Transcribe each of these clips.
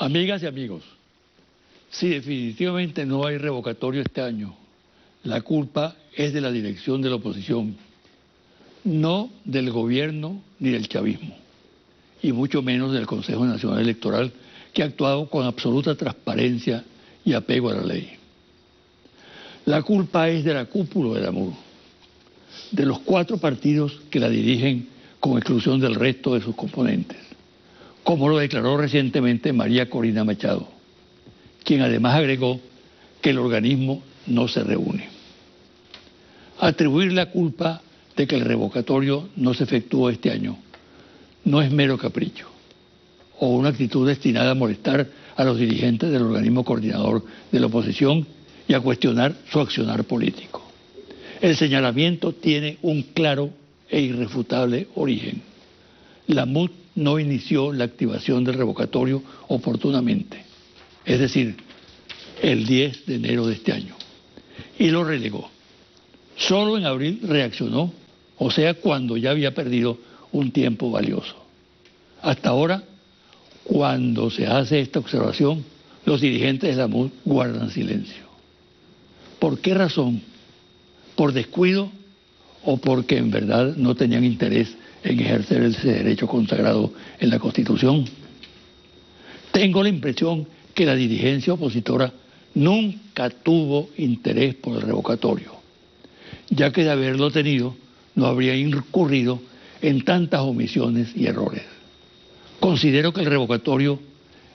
Amigas y amigos, si definitivamente no hay revocatorio este año, la culpa es de la dirección de la oposición, no del gobierno ni del chavismo, y mucho menos del Consejo Nacional Electoral, que ha actuado con absoluta transparencia y apego a la ley. La culpa es de la cúpula de la MUD, de los 4 partidos que la dirigen con exclusión del resto de sus componentes, como lo declaró recientemente María Corina Machado, quien además agregó que el organismo no se reúne. Atribuir la culpa de que el revocatorio no se efectuó este año no es mero capricho o una actitud destinada a molestar a los dirigentes del organismo coordinador de la oposición y a cuestionar su accionar político. El señalamiento tiene un claro e irrefutable origen. La MUD no inició la activación del revocatorio oportunamente, es decir, el 10 de enero de este año, y lo relegó. Solo en abril reaccionó, o sea, cuando ya había perdido un tiempo valioso. Hasta ahora, cuando se hace esta observación, los dirigentes de la MUD guardan silencio. ¿Por qué razón? ¿Por descuido o porque en verdad no tenían interés en ejercer ese derecho consagrado en la Constitución? Tengo la impresión que la dirigencia opositora nunca tuvo interés por el revocatorio, ya que de haberlo tenido no habría incurrido en tantas omisiones y errores. Considero que el revocatorio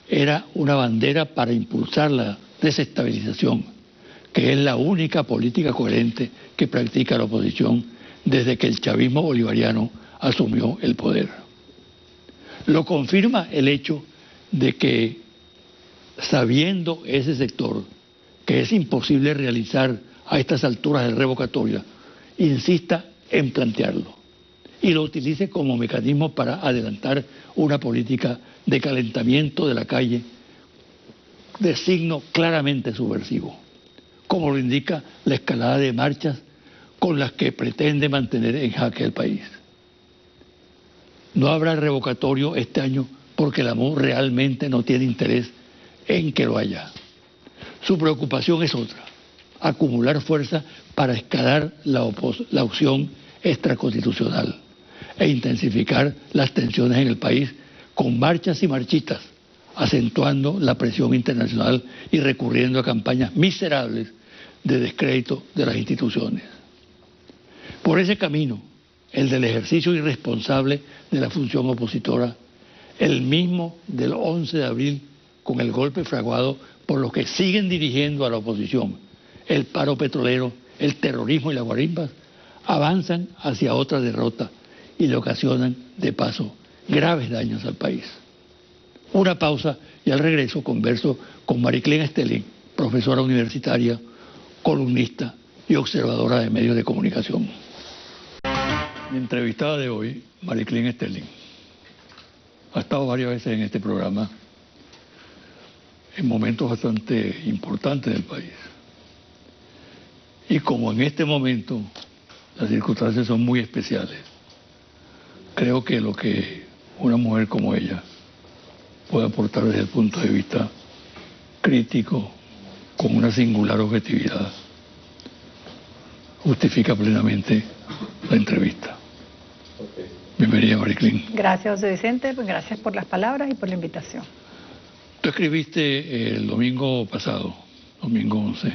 era una bandera para impulsar la desestabilización, que es la única política coherente que practica la oposición desde que el chavismo bolivariano asumió el poder. Lo confirma el hecho de que, sabiendo ese sector que es imposible realizar a estas alturas el revocatorio, insista en plantearlo y lo utilice como mecanismo para adelantar una política de calentamiento de la calle de signo claramente subversivo, como lo indica la escalada de marchas con las que pretende mantener en jaque el país. No habrá revocatorio este año porque la MUD realmente no tiene interés en que lo haya. Su preocupación es otra: acumular fuerza para escalar la opción extraconstitucional e intensificar las tensiones en el país con marchas y marchitas, acentuando la presión internacional y recurriendo a campañas miserables de descrédito de las instituciones. Por ese camino, el del ejercicio irresponsable de la función opositora, el mismo del 11 de abril, con el golpe fraguado por los que siguen dirigiendo a la oposición, el paro petrolero, el terrorismo y las guarimbas, avanzan hacia otra derrota y le ocasionan, de paso, graves daños al país. Una pausa y al regreso converso con Mariclén Estelín, profesora universitaria, columnista y observadora de medios de comunicación. Mi entrevistada de hoy, Mariclén Estelín, ha estado varias veces en este programa en momentos bastante importantes del país. Y como en este momento las circunstancias son muy especiales, creo que lo que una mujer como ella puede aportar desde el punto de vista crítico, con una singular objetividad, justifica plenamente la entrevista. Bienvenida, Mariclén. Gracias, José Vicente, pues gracias por las palabras y por la invitación. Tú escribiste el domingo pasado, domingo 11,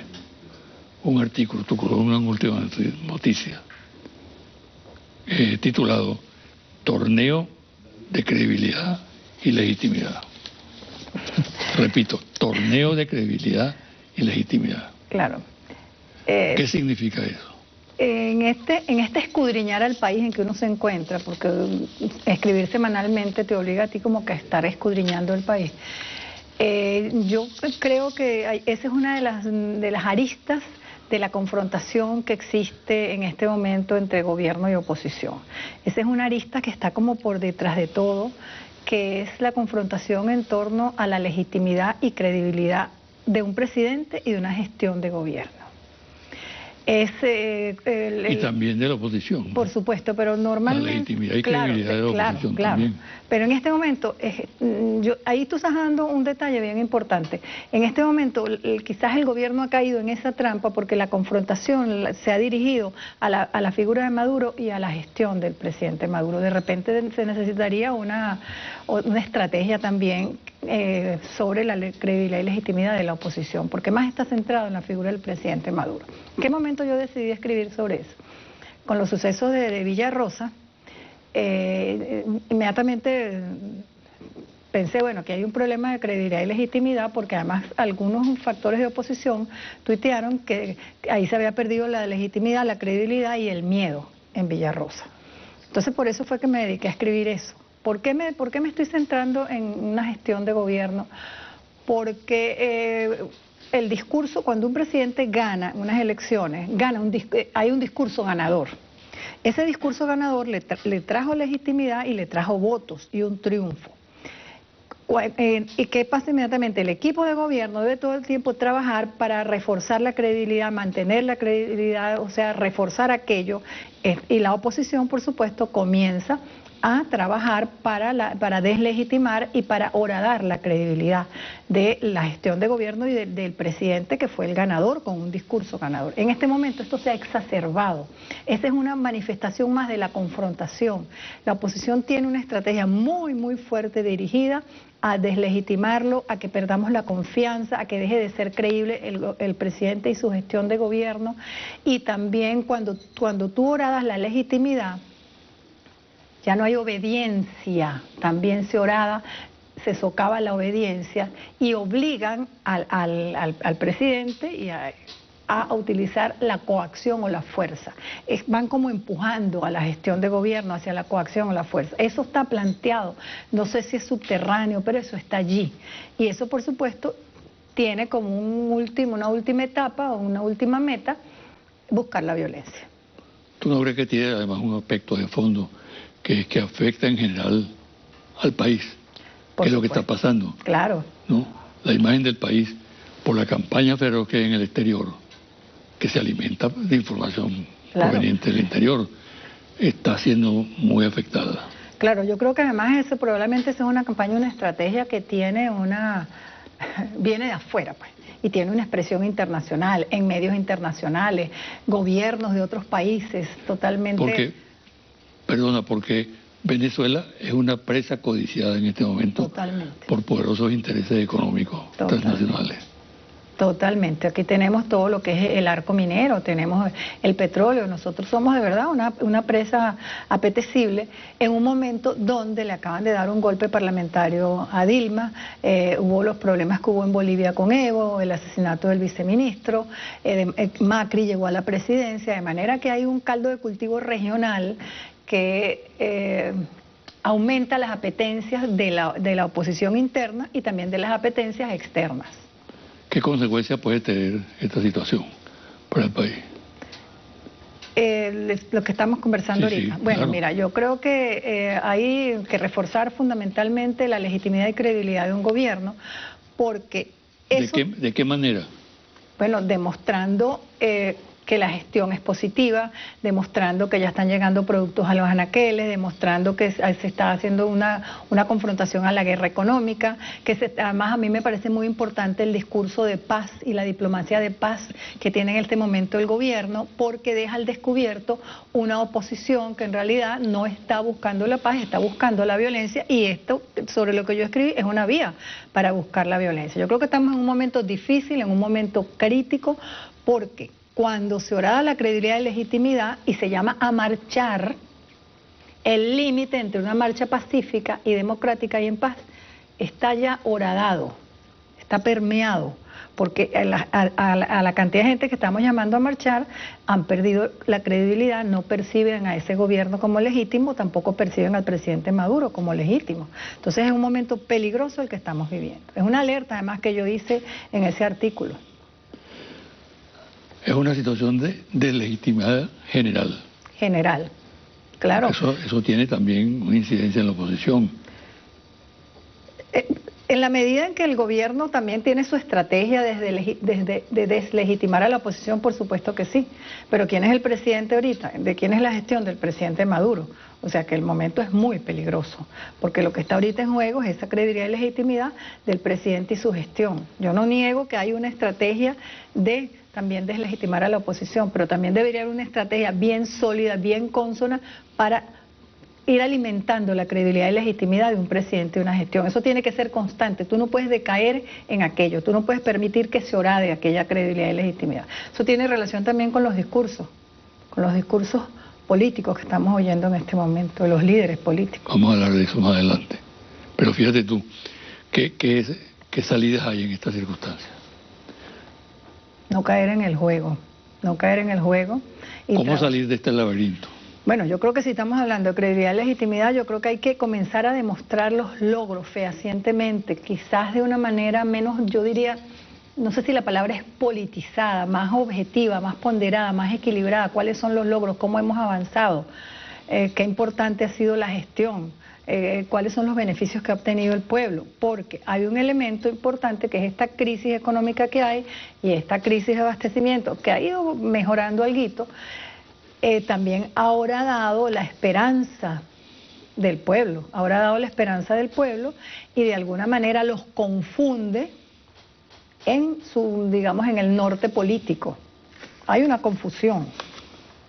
un artículo, tu columna en Última Noticia, titulado Torneo de Credibilidad y Legitimidad. Repito, torneo de credibilidad y legitimidad. Claro. ¿Qué significa eso? En este escudriñar al país en que uno se encuentra, porque escribir semanalmente te obliga a ti como que a estar escudriñando el país. Yo creo que esa es una de las aristas de la confrontación que existe en este momento entre gobierno y oposición. Esa es una arista que está como por detrás de todo, que es la confrontación en torno a la legitimidad y credibilidad de un presidente y de una gestión de gobierno. es y también de la oposición. Por supuesto, pero normalmente... La legitimidad y credibilidad de la oposición también. Pero en este momento, ahí tú estás dando un detalle bien importante. En este momento, quizás el gobierno ha caído en esa trampa porque la confrontación se ha dirigido a la figura de Maduro y a la gestión del presidente Maduro. De repente se necesitaría una estrategia también sobre la credibilidad y legitimidad de la oposición, porque más está centrado en la figura del presidente Maduro. ¿En qué momento yo decidí escribir sobre eso? Con los sucesos de Villarrosa, inmediatamente pensé, bueno, que hay un problema de credibilidad y legitimidad, porque además algunos factores de oposición tuitearon que ahí se había perdido la legitimidad, la credibilidad y el miedo en Villarrosa. Entonces por eso fue que me dediqué a escribir eso. ¿Por qué me estoy centrando en una gestión de gobierno? Porque el discurso, cuando un presidente gana unas elecciones, hay un discurso ganador. Ese discurso ganador le trajo legitimidad y le trajo votos y un triunfo. ¿Y qué pasa inmediatamente? El equipo de gobierno debe todo el tiempo trabajar para reforzar la credibilidad, mantener la credibilidad, o sea, reforzar aquello. Y la oposición, por supuesto, comienza a trabajar para deslegitimar y para horadar la credibilidad de la gestión de gobierno y del presidente, que fue el ganador con un discurso ganador. En este momento esto se ha exacerbado. Esa es una manifestación más de la confrontación. La oposición tiene una estrategia muy, muy fuerte dirigida a deslegitimarlo, a que perdamos la confianza, a que deje de ser creíble el presidente y su gestión de gobierno. Y también cuando tú horadas la legitimidad, ya no hay obediencia, también se socava la obediencia y obligan al presidente y a utilizar la coacción o la fuerza. Van como empujando a la gestión de gobierno hacia la coacción o la fuerza. Eso está planteado, no sé si es subterráneo, pero eso está allí. Y eso, por supuesto, tiene como una última etapa o una última meta, buscar la violencia. ¿Tú no crees que tiene además un aspecto de fondo que afecta en general al país? ¿Qué es lo que está pasando? Claro. ¿No? La imagen del país por la campaña feroz que hay en el exterior, que se alimenta de información proveniente del interior, está siendo muy afectada. Claro, yo creo que además probablemente esa es una campaña, una estrategia que viene de afuera, pues, y tiene una expresión internacional, en medios internacionales, gobiernos de otros países, totalmente... Porque Venezuela es una presa codiciada en este momento por poderosos intereses económicos transnacionales. Totalmente. Aquí tenemos todo lo que es el arco minero, tenemos el petróleo. Nosotros somos de verdad una presa apetecible en un momento donde le acaban de dar un golpe parlamentario a Dilma, hubo los problemas que hubo en Bolivia con Evo, el asesinato del viceministro, Macri llegó a la presidencia, de manera que hay un caldo de cultivo regional que aumenta las apetencias de la oposición interna y también de las apetencias externas. ¿Qué consecuencias puede tener esta situación para el país? Lo que estamos conversando ahorita. Sí, bueno, claro. Mira, yo creo que hay que reforzar fundamentalmente la legitimidad y credibilidad de un gobierno, porque eso... ¿De qué manera? Bueno, demostrando que la gestión es positiva, demostrando que ya están llegando productos a los anaqueles, demostrando que se está haciendo una confrontación a la guerra económica, además a mí me parece muy importante el discurso de paz y la diplomacia de paz que tiene en este momento el gobierno, porque deja al descubierto una oposición que en realidad no está buscando la paz, está buscando la violencia, y esto, sobre lo que yo escribí, es una vía para buscar la violencia. Yo creo que estamos en un momento difícil, en un momento crítico, porque cuando se horada la credibilidad y legitimidad y se llama a marchar, el límite entre una marcha pacífica y democrática y en paz está ya horadado, está permeado, porque a la cantidad de gente que estamos llamando a marchar han perdido la credibilidad, no perciben a ese gobierno como legítimo, tampoco perciben al presidente Maduro como legítimo. Entonces es un momento peligroso el que estamos viviendo. Es una alerta además que yo hice en ese artículo. Es una situación de deslegitimidad general. General, claro. Eso tiene también una incidencia en la oposición. En la medida en que el gobierno también tiene su estrategia de deslegitimar a la oposición, por supuesto que sí. Pero ¿quién es el presidente ahorita? ¿De quién es la gestión? Del presidente Maduro. O sea que el momento es muy peligroso, porque lo que está ahorita en juego es esa credibilidad y legitimidad del presidente y su gestión. Yo no niego que hay una estrategia de también deslegitimar a la oposición, pero también debería haber una estrategia bien sólida, bien consona para ir alimentando la credibilidad y legitimidad de un presidente y una gestión. Eso tiene que ser constante. Tú no puedes decaer en aquello. Tú no puedes permitir que se orade aquella credibilidad y legitimidad. Eso tiene relación también con los discursos políticos que estamos oyendo en este momento, de los líderes políticos. Vamos a hablar de eso más adelante. Pero fíjate tú, ¿qué salidas hay en estas circunstancias? No caer en el juego. No caer en el juego. ¿Cómo salir de este laberinto? Bueno, yo creo que si estamos hablando de credibilidad y legitimidad, yo creo que hay que comenzar a demostrar los logros fehacientemente, quizás de una manera menos, yo diría, no sé si la palabra es politizada, más objetiva, más ponderada, más equilibrada. ¿Cuáles son los logros? ¿Cómo hemos avanzado? ¿Qué importante ha sido la gestión? ¿Cuáles son los beneficios que ha obtenido el pueblo? Porque hay un elemento importante que es esta crisis económica que hay y esta crisis de abastecimiento que ha ido mejorando alguito. También ahora ha dado la esperanza del pueblo, y de alguna manera los confunde en digamos, en el norte político. Hay una confusión,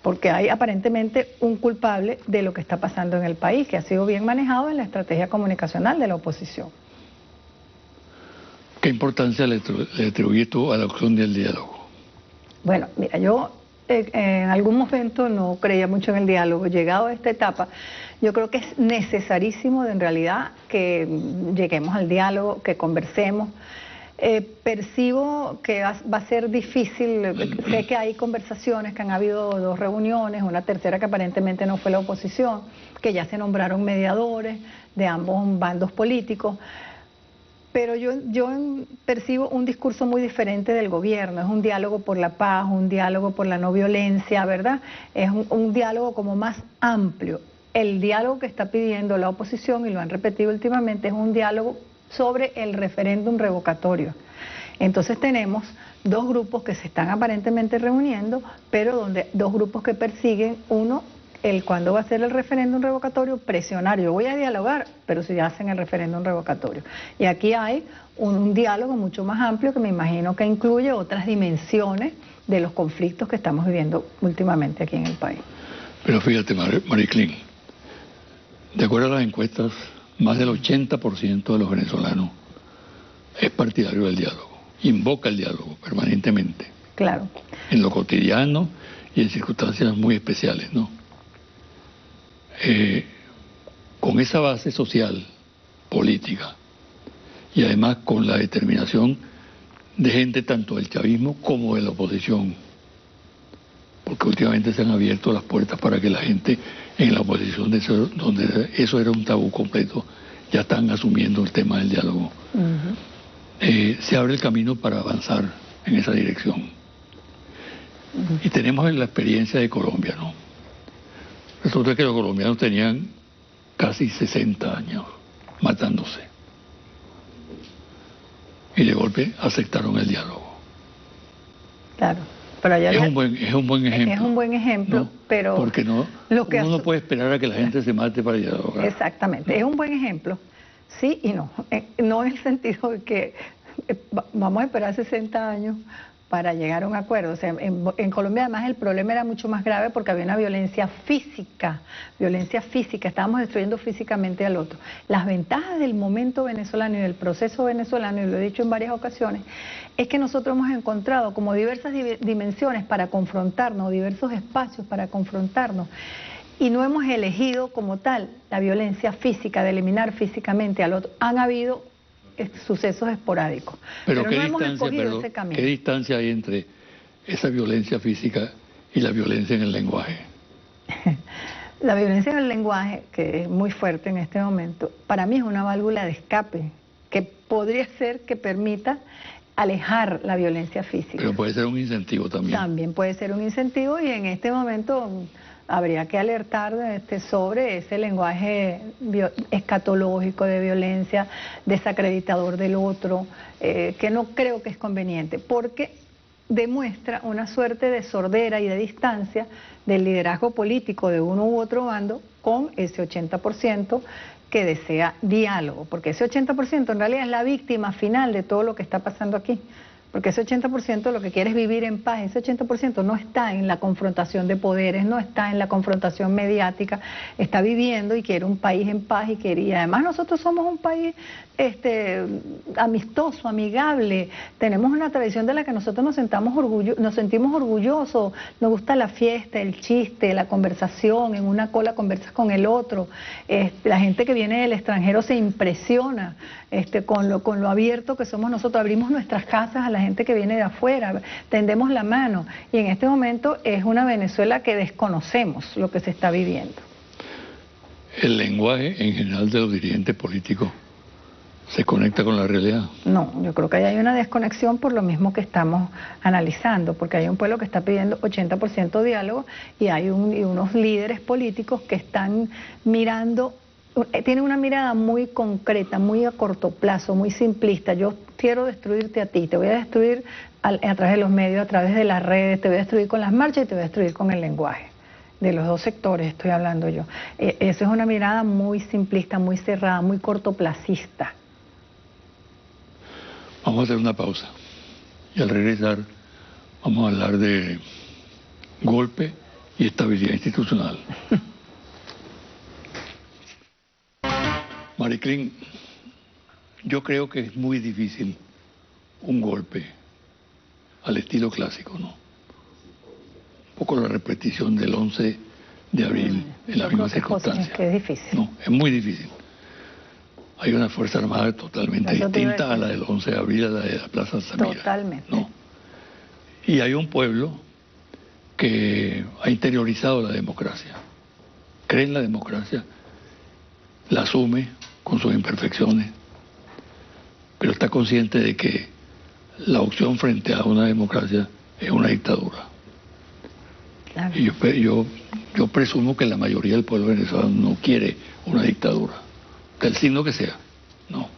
porque hay aparentemente un culpable de lo que está pasando en el país, que ha sido bien manejado en la estrategia comunicacional de la oposición. ¿Qué importancia le atribuyes tú a la opción del diálogo? Bueno, mira, yo en algún momento no creía mucho en el diálogo. Llegado a esta etapa, yo creo que es necesarísimo en realidad que lleguemos al diálogo, que conversemos. Percibo que va a ser difícil. Sé que hay conversaciones, que han habido 2 reuniones, una tercera que aparentemente no fue la oposición, que ya se nombraron mediadores de ambos bandos políticos. Pero yo percibo un discurso muy diferente del gobierno. Es un diálogo por la paz, un diálogo por la no violencia, ¿verdad? Es un diálogo como más amplio. El diálogo que está pidiendo la oposición, y lo han repetido últimamente, es un diálogo sobre el referéndum revocatorio. Entonces tenemos 2 grupos que se están aparentemente reuniendo, pero donde 2 grupos que persiguen, uno, cuándo va a ser el referéndum revocatorio, presionar. Yo voy a dialogar, pero si hacen el referéndum revocatorio. Y aquí hay un diálogo mucho más amplio que me imagino que incluye otras dimensiones de los conflictos que estamos viviendo últimamente aquí en el país. Pero fíjate, Mariclín, de acuerdo a las encuestas, más del 80% de los venezolanos es partidario del diálogo, invoca el diálogo permanentemente. Claro. En lo cotidiano y en circunstancias muy especiales, ¿no? Con esa base social, política, y además con la determinación de gente tanto del chavismo como de la oposición, porque últimamente se han abierto las puertas para que la gente en la oposición, donde eso era un tabú completo, ya están asumiendo el tema del diálogo. Se abre el camino para avanzar en esa dirección. Y tenemos la experiencia de Colombia, ¿no? Resulta que los colombianos tenían casi 60 años matándose. Y de golpe aceptaron el diálogo. Claro. Pero allá es un buen ejemplo. Es un buen ejemplo, ¿no? Pero porque uno no puede esperar a que la gente se mate para dialogar. Exactamente, es un buen ejemplo, sí y no. No en el sentido de que vamos a esperar 60 años para llegar a un acuerdo. O sea, en Colombia además el problema era mucho más grave porque había una violencia física, estábamos destruyendo físicamente al otro. Las ventajas del momento venezolano y del proceso venezolano, y lo he dicho en varias ocasiones, es que nosotros hemos encontrado como diversas dimensiones para confrontarnos, diversos espacios para confrontarnos, y no hemos elegido como tal la violencia física, de eliminar físicamente al otro. Han habido sucesos esporádicos. Pero no hemos escogido ese camino. ¿Qué distancia hay entre esa violencia física y la violencia en el lenguaje? La violencia en el lenguaje, que es muy fuerte en este momento, para mí es una válvula de escape, que podría ser que permita alejar la violencia física. Pero puede ser un incentivo también. También puede ser un incentivo, y en este momento habría que alertar sobre ese lenguaje escatológico de violencia, desacreditador del otro, que no creo que es conveniente, porque demuestra una suerte de sordera y de distancia del liderazgo político de uno u otro bando con ese 80% que desea diálogo, porque ese 80% en realidad es la víctima final de todo lo que está pasando aquí. Porque ese 80% lo que quiere es vivir en paz, ese 80% no está en la confrontación de poderes, no está en la confrontación mediática, está viviendo y quiere un país en paz y además nosotros somos un país amistoso, amigable, tenemos una tradición de la que nosotros nos sentimos orgullosos, nos gusta la fiesta, el chiste, la conversación, en una cola conversas con el otro, la gente que viene del extranjero se impresiona con lo abierto que somos nosotros, abrimos nuestras casas a la gente que viene de afuera, tendemos la mano, y en este momento es una Venezuela que desconocemos lo que se está viviendo. El lenguaje en general de los dirigentes políticos se conecta con la realidad. No, yo creo que ahí hay una desconexión por lo mismo que estamos analizando, porque hay un pueblo que está pidiendo 80% diálogo y hay unos líderes políticos que están mirando, tienen una mirada muy concreta, muy a corto plazo, muy simplista. Yo quiero destruirte a ti, te voy a destruir a través de los medios, a través de las redes, te voy a destruir con las marchas y te voy a destruir con el lenguaje. De los dos sectores estoy hablando yo. Esa es una mirada muy simplista, muy cerrada, muy cortoplacista. Vamos a hacer una pausa y al regresar vamos a hablar de golpe y estabilidad institucional. Mariclín, yo creo que es muy difícil un golpe al estilo clásico, ¿no? Un poco la repetición del 11 de abril en la misma circunstancia. Es que es difícil. No, es muy difícil. Hay una Fuerza Armada totalmente distinta a la del 11 de abril, a la de la Plaza Samira. Totalmente. ¿No? Y hay un pueblo que ha interiorizado la democracia, cree en la democracia, la asume con sus imperfecciones, pero está consciente de que la opción frente a una democracia es una dictadura. Claro. Y yo presumo que la mayoría del pueblo venezolano no quiere una dictadura, del signo que sea, no.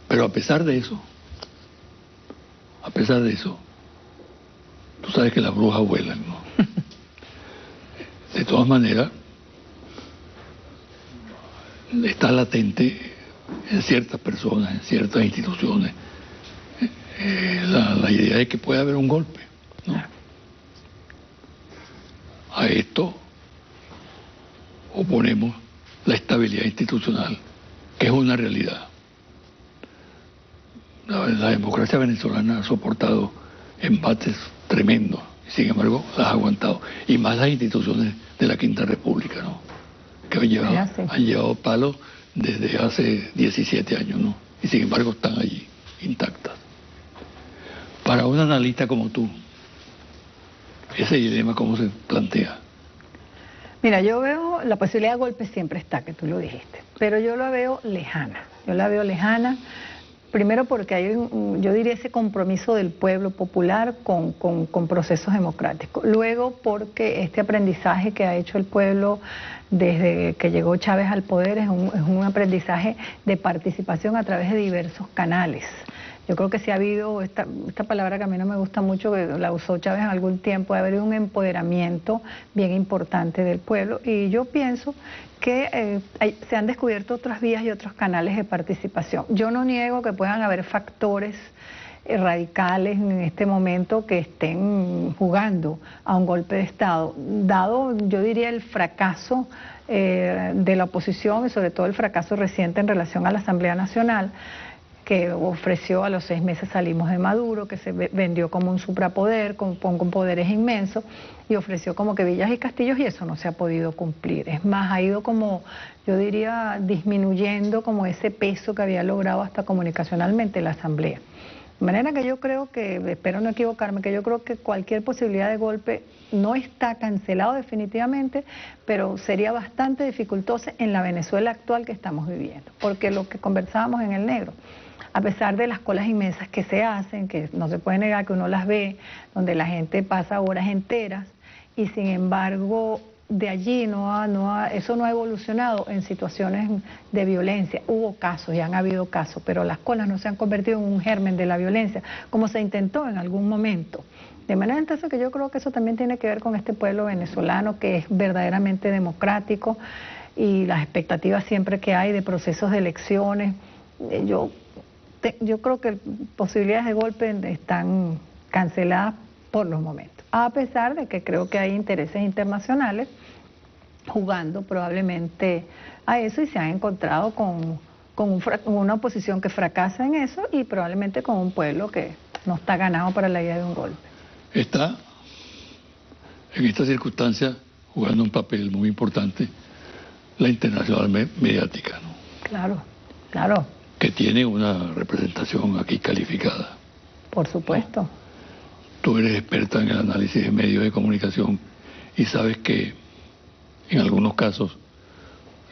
Pero a pesar de eso, tú sabes que las brujas vuelan, ¿no? De todas maneras, está latente en ciertas personas, en ciertas instituciones, la idea de que puede haber un golpe, ¿no? A esto oponemos la estabilidad institucional, que es una realidad. La democracia venezolana ha soportado embates tremendos, y sin embargo las ha aguantado, y más las instituciones de la Quinta República, ¿no? Que han llevado palos desde hace 17 años, ¿no? Y sin embargo están allí, intactas. Para un analista como tú, ese dilema, ¿cómo se plantea? Mira, yo veo, la posibilidad de golpe siempre está, que tú lo dijiste, pero yo la veo lejana. Yo la veo lejana, primero porque hay, yo diría, ese compromiso del pueblo popular con procesos democráticos. Luego porque este aprendizaje que ha hecho el pueblo desde que llegó Chávez al poder es un aprendizaje de participación a través de diversos canales. Yo creo que sí ha habido esta palabra que a mí no me gusta mucho, que la usó Chávez en algún tiempo, de haber un empoderamiento bien importante del pueblo, y yo pienso que se han descubierto otras vías y otros canales de participación. Yo no niego que puedan haber factores radicales en este momento que estén jugando a un golpe de Estado, dado, yo diría, el fracaso de la oposición y sobre todo el fracaso reciente en relación a la Asamblea Nacional, que ofreció a los 6 meses salimos de Maduro, que se vendió como un suprapoder, con poderes inmensos, y ofreció como que villas y castillos, y eso no se ha podido cumplir. Es más, ha ido como, yo diría, disminuyendo como ese peso que había logrado hasta comunicacionalmente la Asamblea. De manera que yo creo que, espero no equivocarme, que yo creo que cualquier posibilidad de golpe no está cancelado definitivamente, pero sería bastante dificultosa en la Venezuela actual que estamos viviendo, porque lo que conversábamos en el negro, a pesar de las colas inmensas que se hacen, que no se puede negar que uno las ve, donde la gente pasa horas enteras y sin embargo de allí eso no ha evolucionado en situaciones de violencia. Hubo casos y han habido casos, pero las colas no se han convertido en un germen de la violencia, como se intentó en algún momento. De manera entonces que yo creo que eso también tiene que ver con este pueblo venezolano que es verdaderamente democrático y las expectativas siempre que hay de procesos de elecciones. Yo creo que posibilidades de golpe están canceladas por los momentos, a pesar de que creo que hay intereses internacionales jugando probablemente a eso y se han encontrado con una oposición que fracasa en eso y probablemente con un pueblo que no está ganado para la idea de un golpe. Está en esta circunstancia jugando un papel muy importante la internacional mediática, ¿no? Claro, claro. Que tiene una representación aquí calificada. Por supuesto. ¿No? Tú eres experta en el análisis de medios de comunicación y sabes que en algunos casos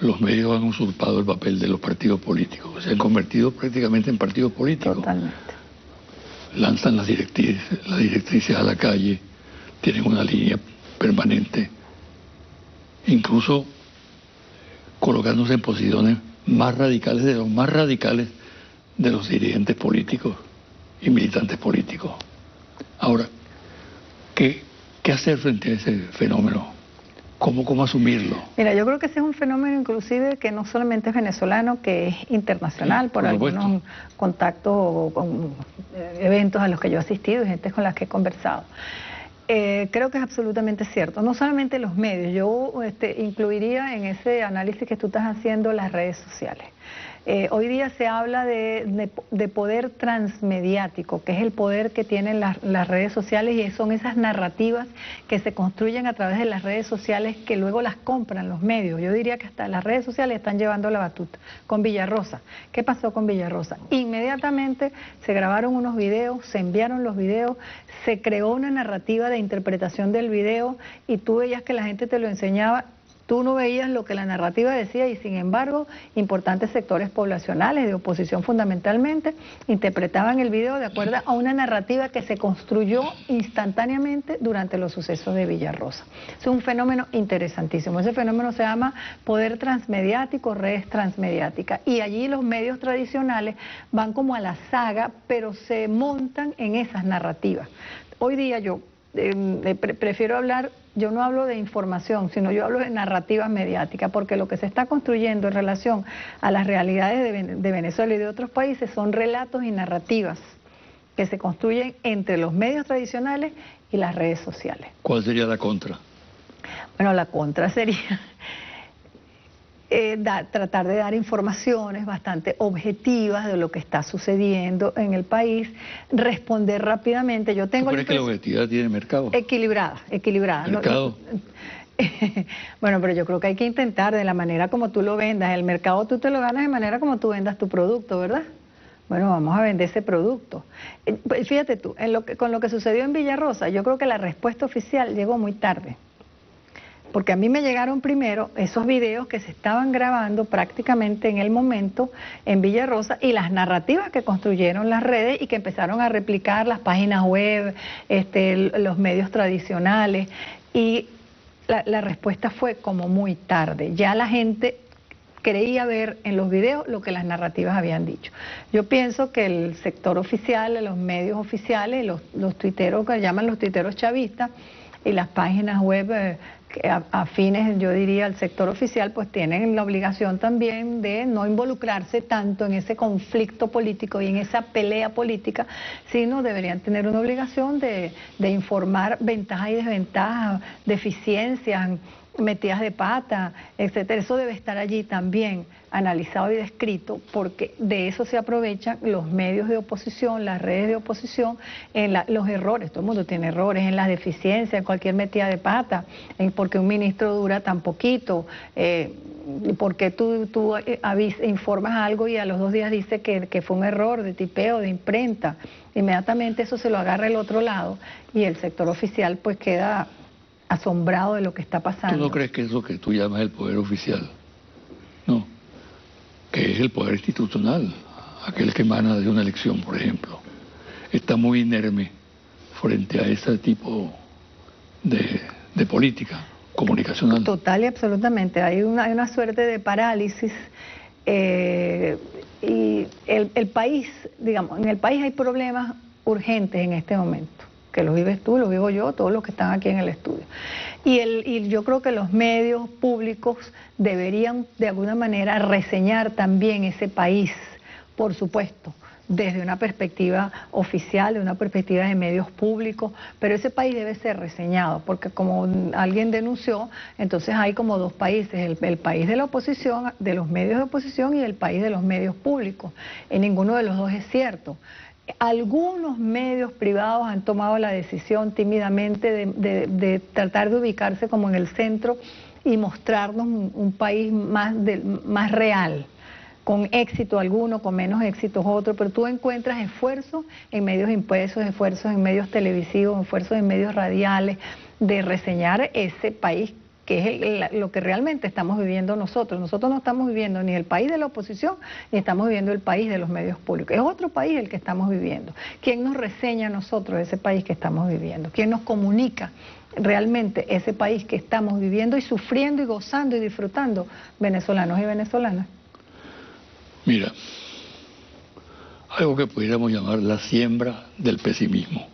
los medios han usurpado el papel de los partidos políticos, se han convertido prácticamente en partidos políticos. Totalmente. Lanzan las directrices a la calle, tienen una línea permanente, incluso colocándose en posiciones más radicales de los dirigentes políticos y militantes políticos. Ahora, ¿qué hacer frente a ese fenómeno? ¿Cómo asumirlo? Mira, yo creo que ese es un fenómeno inclusive que no solamente es venezolano, que es internacional, por algunos contactos o con eventos a los que yo he asistido y gente con las que he conversado. Creo que es absolutamente cierto. No solamente los medios, yo incluiría en ese análisis que tú estás haciendo las redes sociales. Hoy día se habla de poder transmediático, que es el poder que tienen las redes sociales y son esas narrativas que se construyen a través de las redes sociales que luego las compran los medios. Yo diría que hasta las redes sociales están llevando la batuta. Con Villarrosa, ¿qué pasó con Villarrosa? Inmediatamente se grabaron unos videos, se enviaron los videos, se creó una narrativa de interpretación del video y tú veías que la gente te lo enseñaba. Tú no veías lo que la narrativa decía y sin embargo importantes sectores poblacionales de oposición fundamentalmente interpretaban el video de acuerdo a una narrativa que se construyó instantáneamente durante los sucesos de Villarrosa. Es un fenómeno interesantísimo. Ese fenómeno se llama poder transmediático, redes transmediáticas y allí los medios tradicionales van como a la saga pero se montan en esas narrativas. Hoy día yo prefiero hablar, yo no hablo de información, sino yo hablo de narrativas mediáticas, porque lo que se está construyendo en relación a las realidades de Venezuela y de otros países son relatos y narrativas que se construyen entre los medios tradicionales y las redes sociales. ¿Cuál sería la contra? Bueno, la contra sería tratar de dar informaciones bastante objetivas de lo que está sucediendo en el país, responder rápidamente. Yo tengo ¿Tú crees que la objetividad tiene mercado? Equilibrada. ¿Mercado? Bueno, pero yo creo que hay que intentar de la manera como tú lo vendas. El mercado tú te lo ganas de manera como tú vendas tu producto, ¿verdad? Bueno, vamos a vender ese producto. Fíjate tú, con lo que sucedió en Villarrosa, yo creo que la respuesta oficial llegó muy tarde. Porque a mí me llegaron primero esos videos que se estaban grabando prácticamente en el momento en Villarrosa y las narrativas que construyeron las redes y que empezaron a replicar las páginas web, los medios tradicionales y la respuesta fue como muy tarde. Ya la gente creía ver en los videos lo que las narrativas habían dicho. Yo pienso que el sector oficial, los medios oficiales, los tuiteros que llaman los tuiteros chavistas y las páginas web afines, yo diría, al sector oficial, pues tienen la obligación también de no involucrarse tanto en ese conflicto político y en esa pelea política, sino deberían tener una obligación de informar ventajas y desventajas, deficiencias, metidas de pata, etcétera. Eso debe estar allí también analizado y descrito, porque de eso se aprovechan los medios de oposición, las redes de oposición, en los errores. Todo el mundo tiene errores, en las deficiencias, en cualquier metida de pata, en porque un ministro dura tan poquito, porque tú informas algo y a los 2 días dice que fue un error de tipeo, de imprenta. Inmediatamente eso se lo agarra el otro lado y el sector oficial pues queda asombrado de lo que está pasando. ¿Tú no crees que eso que tú llamas el poder oficial, no, que es el poder institucional, aquel que emana de una elección, por ejemplo, está muy inerme frente a ese tipo de de política comunicacional. Total y absolutamente. Hay una suerte de parálisis. Y el país, digamos, en el país hay problemas urgentes en este momento, que los vives tú, los vivo yo, todos los que están aquí en el estudio. Y yo creo que los medios públicos deberían de alguna manera reseñar también ese país, por supuesto, desde una perspectiva oficial, de una perspectiva de medios públicos, pero ese país debe ser reseñado, porque como alguien denunció, entonces hay como dos países, el país de la oposición, de los medios de oposición, y el país de los medios públicos. En ninguno de los dos es cierto. Algunos medios privados han tomado la decisión tímidamente de tratar de ubicarse como en el centro y mostrarnos un país más real, con éxito alguno, con menos éxitos otro, pero tú encuentras esfuerzos en medios impresos, esfuerzos en medios televisivos, esfuerzos en medios radiales, de reseñar ese país que es lo que realmente estamos viviendo nosotros. Nosotros no estamos viviendo ni el país de la oposición, ni estamos viviendo el país de los medios públicos. Es otro país el que estamos viviendo. ¿Quién nos reseña a nosotros ese país que estamos viviendo? ¿Quién nos comunica realmente ese país que estamos viviendo y sufriendo y gozando y disfrutando, venezolanos y venezolanas? Mira, algo que pudiéramos llamar la siembra del pesimismo.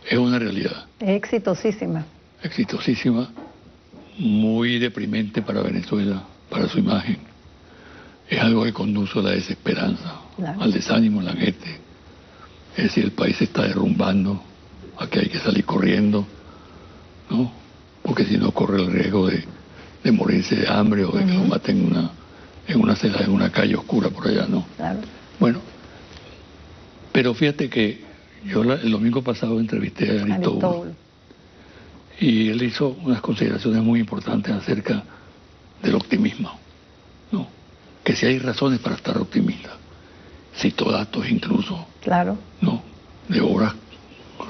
Es una realidad. Es exitosísima. Exitosísima, muy deprimente para Venezuela, para su imagen. Es algo que conduce a la desesperanza, claro, al desánimo en la gente. Es decir, el país se está derrumbando, aquí hay que salir corriendo, ¿no? Porque si no corre el riesgo de morirse de hambre o de que lo maten en una celda, en una calle oscura por allá, ¿no? Claro. Bueno, pero fíjate que yo el domingo pasado entrevisté a Aristóbulo. Y él hizo unas consideraciones muy importantes acerca del optimismo, ¿no? Que si hay razones para estar optimista, citó datos incluso, claro, ¿no?, de obras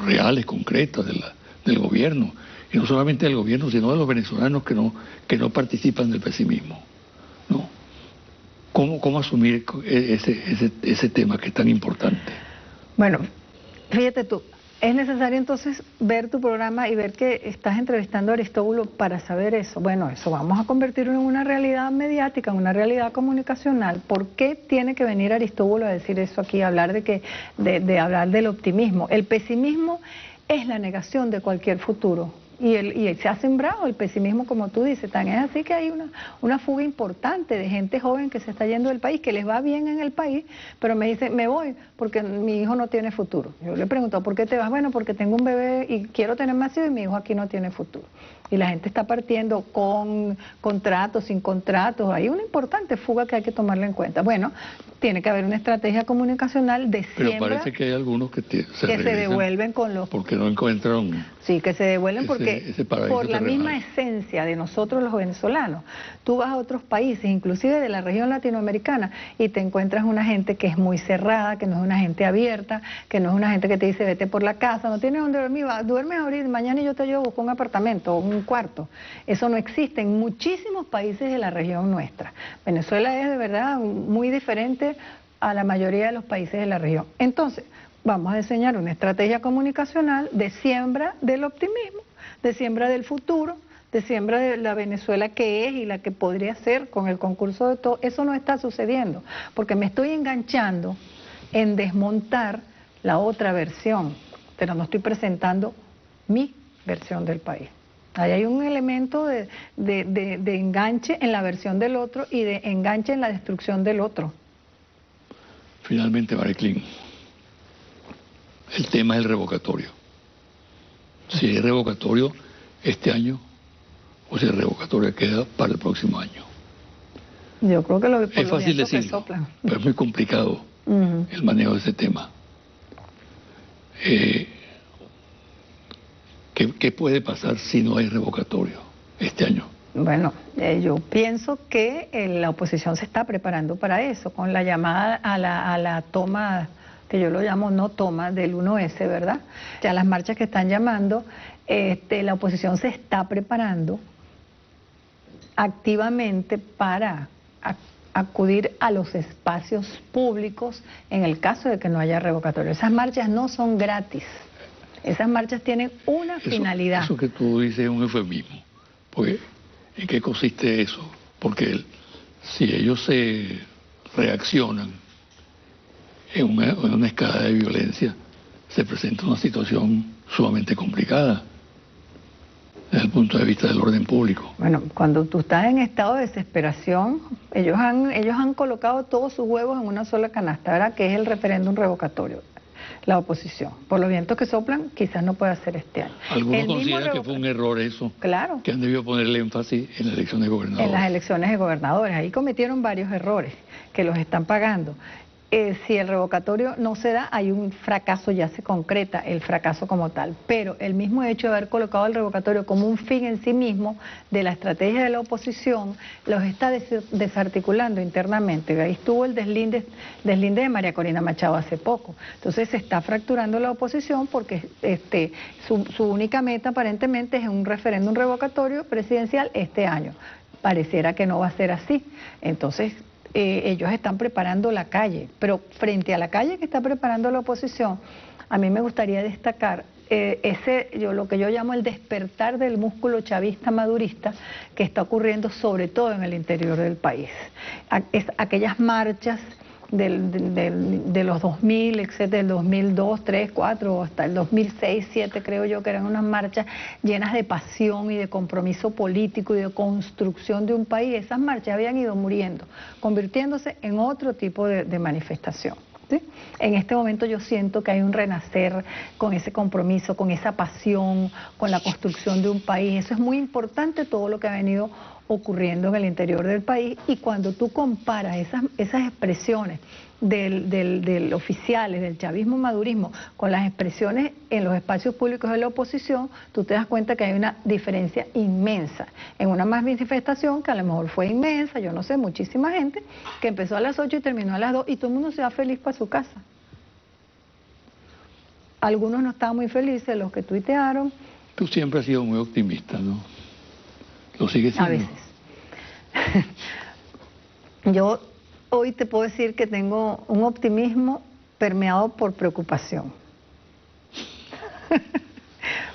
reales, concretas del gobierno, y no solamente del gobierno, sino de los venezolanos que no participan del pesimismo, ¿no? ¿Cómo asumir ese tema que es tan importante? Bueno, fíjate tú, es necesario entonces ver tu programa y ver que estás entrevistando a Aristóbulo para saber eso. Bueno, eso vamos a convertirlo en una realidad mediática, en una realidad comunicacional. ¿Por qué tiene que venir Aristóbulo a decir eso aquí, a hablar de hablar del optimismo? El pesimismo es la negación de cualquier futuro. Y se ha sembrado el pesimismo, como tú dices, tan es así que hay una fuga importante de gente joven que se está yendo del país, que les va bien en el país, pero me dice, me voy porque mi hijo no tiene futuro. Yo le pregunto, ¿por qué te vas? Bueno, porque tengo un bebé y quiero tener más hijos y mi hijo aquí no tiene futuro. Y la gente está partiendo con contratos, sin contratos. Hay una importante fuga que hay que tomarla en cuenta. Bueno, tiene que haber una estrategia comunicacional de siembra. Pero parece que hay algunos que se devuelven con los... Porque no encuentran... Sí, que se devuelven porque por la misma esencia de nosotros los venezolanos. Tú vas a otros países, inclusive de la región latinoamericana, y te encuentras una gente que es muy cerrada, que no es una gente abierta, que no es una gente que te dice vete por la casa, no tienes donde dormir, duermes ahorita, mañana yo te llevo, busco un apartamento o un cuarto. Eso no existe en muchísimos países de la región nuestra. Venezuela es de verdad muy diferente a la mayoría de los países de la región. Entonces, vamos a diseñar una estrategia comunicacional de siembra del optimismo, de siembra del futuro, de siembra de la Venezuela que es y la que podría ser con el concurso de todo. Eso no está sucediendo, porque me estoy enganchando en desmontar la otra versión, pero no estoy presentando mi versión del país. Ahí hay un elemento de enganche en la versión del otro y de enganche en la destrucción del otro. Finalmente, Mariclín, el tema es el revocatorio. Si es revocatorio este año o si el revocatorio queda para el próximo año. Yo creo que es fácil decirlo, pero es muy complicado el manejo de ese tema. ¿Qué puede pasar si no hay revocatorio este año? Bueno, yo pienso que la oposición se está preparando para eso, con la llamada a la toma, que yo lo llamo no toma, del 1S, ¿verdad? Ya las marchas que están llamando, la oposición se está preparando activamente para acudir a los espacios públicos en el caso de que no haya revocatorio. Esas marchas no son gratis. Esas marchas tienen una finalidad. Eso que tú dices es un eufemismo, porque ¿en qué consiste eso? Porque si ellos se reaccionan en una escala de violencia, se presenta una situación sumamente complicada desde el punto de vista del orden público. Bueno, cuando tú estás en estado de desesperación, ellos han colocado todos sus huevos en una sola canasta, ¿verdad? Que es el referéndum revocatorio, la oposición. Por los vientos que soplan, quizás no pueda ser este año. Algunos consideran que fue un error eso, claro, que han debido ponerle énfasis en las elecciones de gobernadores. En las elecciones de gobernadores, ahí cometieron varios errores que los están pagando. Si el revocatorio no se da, hay un fracaso, ya se concreta el fracaso como tal. Pero el mismo hecho de haber colocado el revocatorio como un fin en sí mismo de la estrategia de la oposición, los está desarticulando internamente. Ahí estuvo el deslinde de María Corina Machado hace poco. Entonces se está fracturando la oposición porque su única meta aparentemente es un referéndum revocatorio presidencial este año. Pareciera que no va a ser así. Entonces ellos están preparando la calle, pero frente a la calle que está preparando la oposición, a mí me gustaría destacar lo que yo llamo el despertar del músculo chavista madurista que está ocurriendo sobre todo en el interior del país. Aquellas marchas de los 2000, etcétera, del 2002, 3, 4, hasta el 2006, 2007, creo yo, que eran unas marchas llenas de pasión y de compromiso político y de construcción de un país. Esas marchas habían ido muriendo, convirtiéndose en otro tipo de manifestación. ¿Sí? En este momento yo siento que hay un renacer con ese compromiso, con esa pasión, con la construcción de un país. Eso es muy importante, todo lo que ha venido ocurriendo en el interior del país, y cuando tú comparas esas expresiones del oficiales, del chavismo madurismo, con las expresiones en los espacios públicos de la oposición, tú te das cuenta que hay una diferencia inmensa. En una manifestación que a lo mejor fue inmensa, yo no sé, muchísima gente, que empezó a las 8 y terminó a las 2 y todo el mundo se va feliz para su casa. Algunos no estaban muy felices, los que tuitearon. Tú siempre has sido muy optimista, ¿no? ¿Lo sigues siendo? A veces. Yo hoy te puedo decir que tengo un optimismo permeado por preocupación.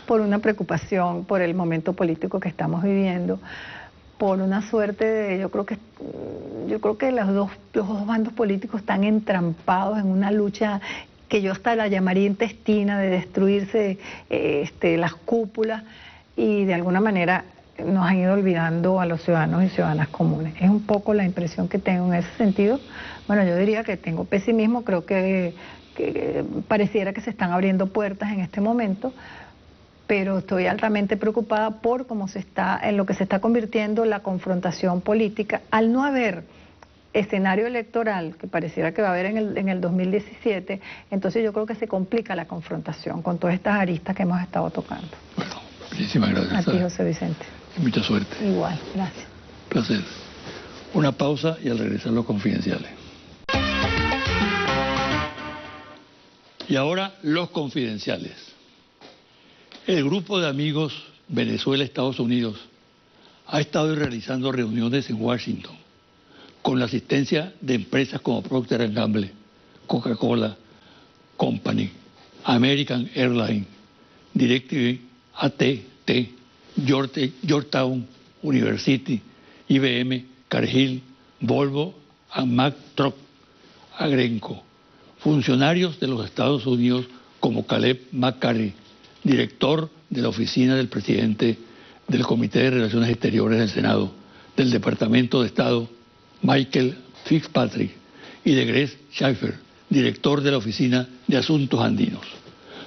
Por una preocupación por el momento político que estamos viviendo, por una suerte de, yo creo que los dos bandos políticos están entrampados en una lucha que yo hasta la llamaría intestina, de destruirse las cúpulas, y de alguna manera nos han ido olvidando a los ciudadanos y ciudadanas comunes. Es un poco la impresión que tengo en ese sentido. Bueno, yo diría que tengo pesimismo, creo que pareciera que se están abriendo puertas en este momento, pero estoy altamente preocupada por en lo que se está convirtiendo la confrontación política, al no haber escenario electoral, que pareciera que va a haber en el 2017, entonces yo creo que se complica la confrontación con todas estas aristas que hemos estado tocando. Bueno, muchísimas gracias. A ti, José Vicente. Y mucha suerte. Igual, gracias. Placer. Una pausa y al regresar los confidenciales. Y ahora los confidenciales. El grupo de amigos Venezuela-Estados Unidos ha estado realizando reuniones en Washington con la asistencia de empresas como Procter & Gamble, Coca-Cola Company, American Airlines, DirecTV, AT&T, Georgetown University, IBM, Cargill, Volvo, Mack Truck, Agrenco. Funcionarios de los Estados Unidos como Caleb McCarthy, director de la oficina del presidente del Comité de Relaciones Exteriores del Senado, del Departamento de Estado, Michael Fitzpatrick, y de Greg Schaefer, director de la Oficina de Asuntos Andinos.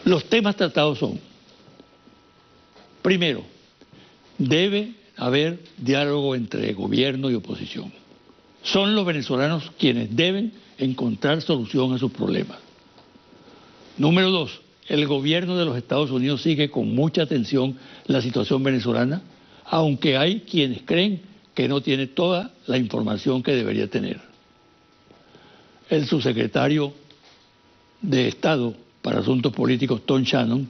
Los temas tratados son: primero, debe haber diálogo entre gobierno y oposición. Son los venezolanos quienes deben encontrar solución a sus problemas. Número 2, el gobierno de los Estados Unidos sigue con mucha atención la situación venezolana, aunque hay quienes creen que no tiene toda la información que debería tener. El subsecretario de Estado para Asuntos Políticos, Tom Shannon,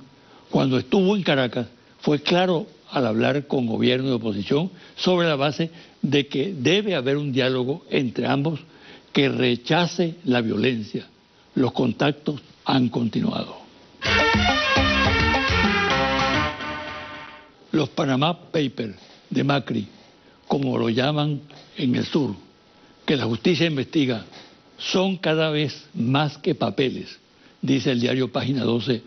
cuando estuvo en Caracas, fue claro al hablar con gobierno y oposición sobre la base de que debe haber un diálogo entre ambos que rechace la violencia. Los contactos han continuado. Los Panama Papers de Macri, como lo llaman en el sur, que la justicia investiga, son cada vez más que papeles, dice el diario Página 12.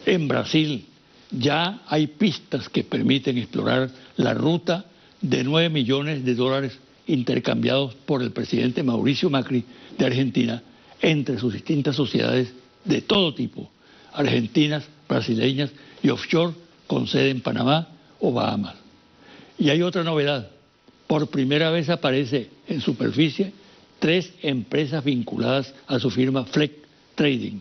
En Brasil ya hay pistas que permiten explorar la ruta de 9 millones de dólares intercambiados por el presidente Mauricio Macri de Argentina entre sus distintas sociedades de todo tipo, argentinas, brasileñas y offshore con sede en Panamá o Bahamas. Y hay otra novedad. Por primera vez aparece en superficie 3 empresas vinculadas a su firma Fleck Trading,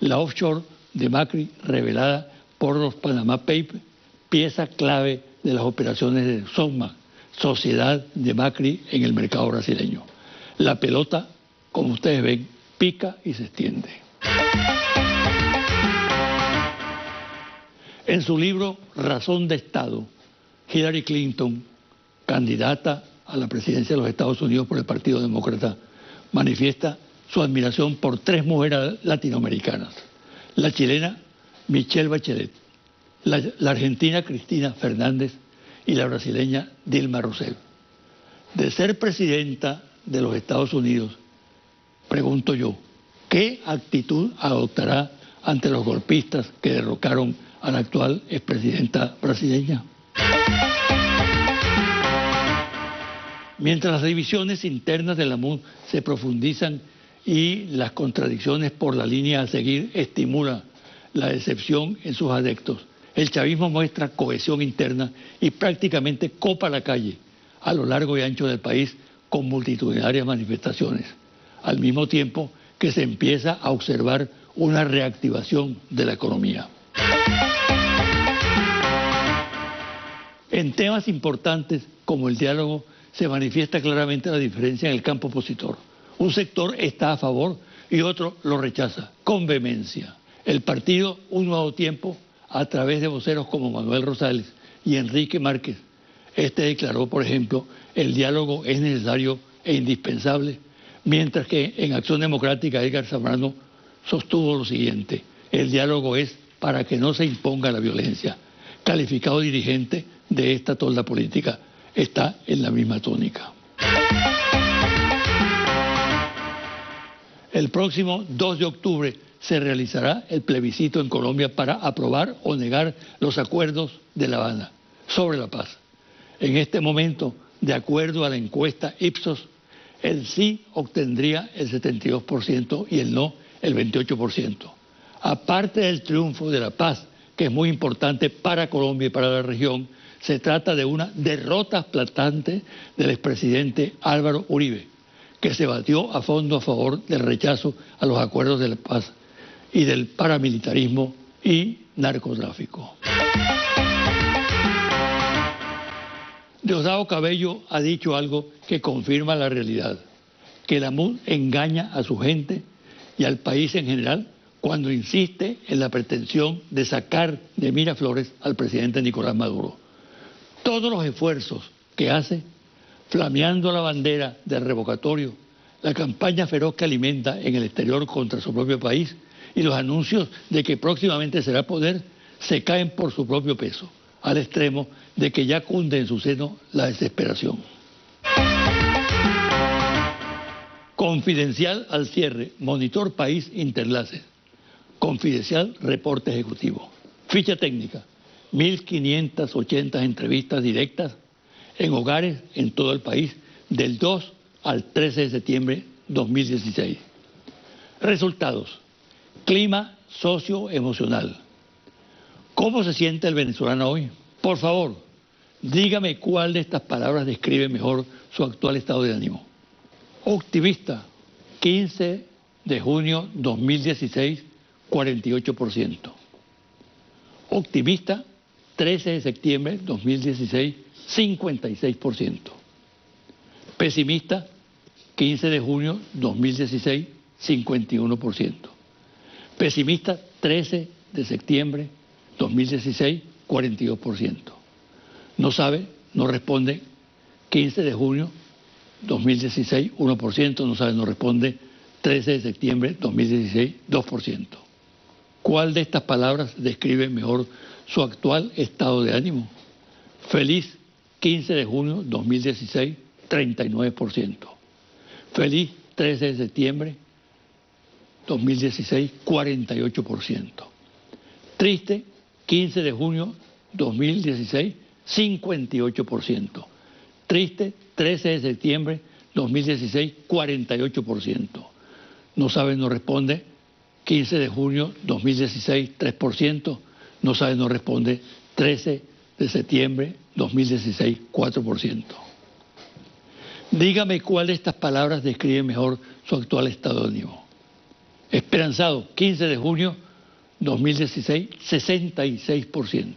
la offshore de Macri revelada por los Panama Papers, pieza clave de las operaciones de Soma, sociedad de Macri en el mercado brasileño. La pelota, como ustedes ven, pica y se extiende. En su libro Razón de Estado, Hillary Clinton, candidata a la presidencia de los Estados Unidos por el Partido Demócrata, manifiesta su admiración por 3 mujeres latinoamericanas: la chilena Michelle Bachelet, la argentina Cristina Fernández y la brasileña Dilma Rousseff. De ser presidenta de los Estados Unidos, pregunto yo, ¿qué actitud adoptará ante los golpistas que derrocaron a la actual expresidenta brasileña? Mientras las divisiones internas de la MUD se profundizan y las contradicciones por la línea a seguir estimulan la decepción en sus adeptos, el chavismo muestra cohesión interna y prácticamente copa la calle a lo largo y ancho del país con multitudinarias manifestaciones, al mismo tiempo que se empieza a observar una reactivación de la economía. En temas importantes como el diálogo se manifiesta claramente la diferencia en el campo opositor. Un sector está a favor y otro lo rechaza con vehemencia. El partido Un Nuevo Tiempo, a través de voceros como Manuel Rosales y Enrique Márquez, declaró, por ejemplo, el diálogo es necesario e indispensable, mientras que en Acción Democrática Edgar Zambrano sostuvo lo siguiente: el diálogo es para que no se imponga la violencia. Calificado dirigente de esta tolda política está en la misma tónica. El próximo 2 de octubre se realizará el plebiscito en Colombia para aprobar o negar los acuerdos de La Habana sobre la paz. En este momento, de acuerdo a la encuesta Ipsos, el sí obtendría el 72% y el no el 28%. Aparte del triunfo de la paz, que es muy importante para Colombia y para la región, se trata de una derrota aplastante del expresidente Álvaro Uribe, que se batió a fondo a favor del rechazo a los acuerdos de la paz y del paramilitarismo y narcotráfico. Diosdado Cabello ha dicho algo que confirma la realidad, que la MUD engaña a su gente y al país en general cuando insiste en la pretensión de sacar de Miraflores al presidente Nicolás Maduro. Todos los esfuerzos que hace, flameando la bandera del revocatorio, la campaña feroz que alimenta en el exterior contra su propio país y los anuncios de que próximamente será poder, se caen por su propio peso, al extremo de que ya cunde en su seno la desesperación. Confidencial al cierre, Monitor País Interlaces. Confidencial reporte ejecutivo. Ficha técnica, 1.580 entrevistas directas en hogares en todo el país del 2 al 13 de septiembre 2016. Resultados. Clima socioemocional. ¿Cómo se siente el venezolano hoy? Por favor, dígame cuál de estas palabras describe mejor su actual estado de ánimo. Optimista, 15 de junio 2016, 48%. Optimista, 13 de septiembre 2016, 56%. Pesimista, 15 de junio 2016, 51%. Pesimista, 13 de septiembre 2016, 42%. No sabe, no responde, 15 de junio 2016, 1%. No sabe, no responde, 13 de septiembre 2016, 2%. ¿Cuál de estas palabras describe mejor su actual estado de ánimo? Feliz 15 de junio 2016, 39%. Feliz 13 de septiembre 2016, 48%. Triste 15 de junio 2016, 58%. Triste 13 de septiembre 2016, 48%. No sabe, no responde 15 de junio 2016, 3%. No sabe, no responde 13 de septiembre 2016, 4%. Dígame cuál de estas palabras describe mejor su actual estado de ánimo. Esperanzado, 15 de junio 2016, 66%.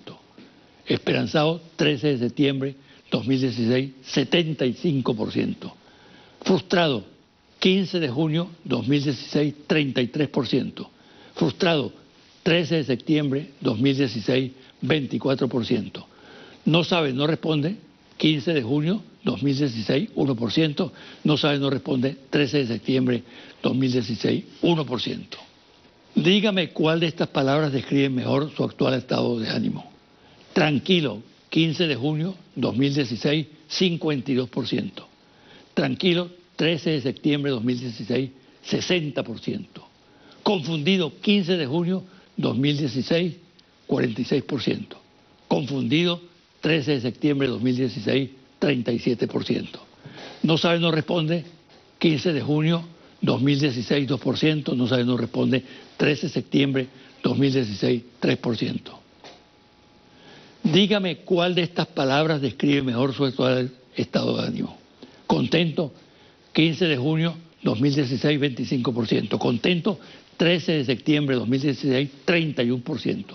Esperanzado, 13 de septiembre 2016, 75%. Frustrado, 15 de junio 2016, 33%. Frustrado, 13 de septiembre 2016, 24%. No sabe, no responde, 15 de junio 2016, 1%. No sabe, no responde, 13 de septiembre 2016, 1%. Dígame cuál de estas palabras describe mejor su actual estado de ánimo. Tranquilo, 15 de junio 2016, 52%. Tranquilo, 13 de septiembre 2016, 60%. Confundido, 15 de junio 2016, 46%. Confundido, 13 de septiembre 2016, 37%. No sabe, no responde, 15 de junio 2016, 2%. No sabe, no responde, 13 de septiembre 2016, 3%. Dígame cuál de estas palabras describe mejor su actual estado de ánimo. Contento, 15 de junio 2016, 25%. Contento, 13 de septiembre 2016, 31%.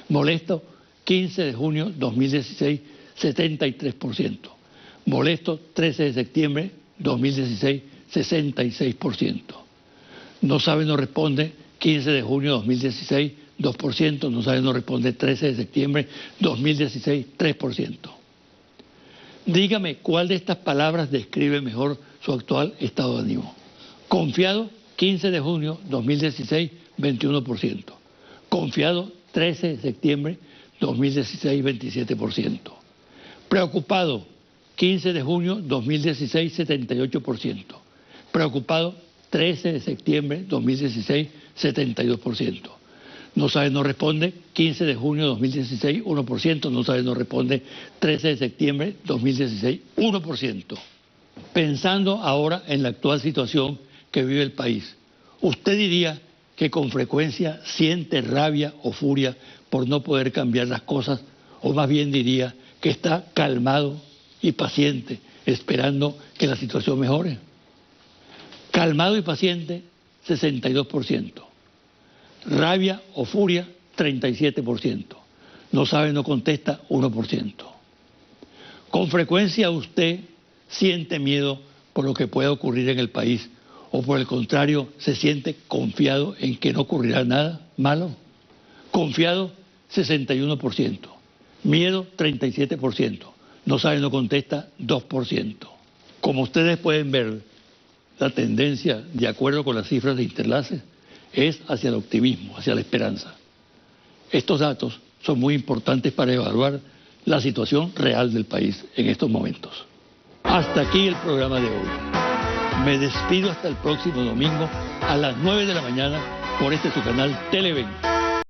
Molesto, 15 de junio 2016, 73%. Molesto, 13 de septiembre 2016, 66%. No sabe, no responde, 15 de junio 2016, 2%. No sabe, no responde, 13 de septiembre 2016, 3%. Dígame cuál de estas palabras describe mejor su actual estado de ánimo. Confiado, 15 de junio 2016, 21%. Confiado, 13 de septiembre 2016, 27%. Preocupado, 15 de junio 2016, 78%. Preocupado, 13 de septiembre 2016, 72%. No sabe, no responde, 15 de junio 2016, 1%. No sabe, no responde, 13 de septiembre 2016, 1%. Pensando ahora en la actual situación que vive el país, ¿usted diría que con frecuencia siente rabia o furia por no poder cambiar las cosas, o más bien diría que está calmado y paciente esperando que la situación mejore? Calmado y paciente, 62%. Rabia o furia, 37%. No sabe, no contesta, 1%. Con frecuencia usted siente miedo por lo que pueda ocurrir en el país, o por el contrario, se siente confiado en que no ocurrirá nada malo. Confiado, 61%. Miedo, 37%. No sabe, no contesta, 2%. Como ustedes pueden ver, la tendencia, de acuerdo con las cifras de Interlace, es hacia el optimismo, hacia la esperanza. Estos datos son muy importantes para evaluar la situación real del país en estos momentos. Hasta aquí el programa de hoy. Me despido hasta el próximo domingo a las 9 de la mañana por este su canal Televen.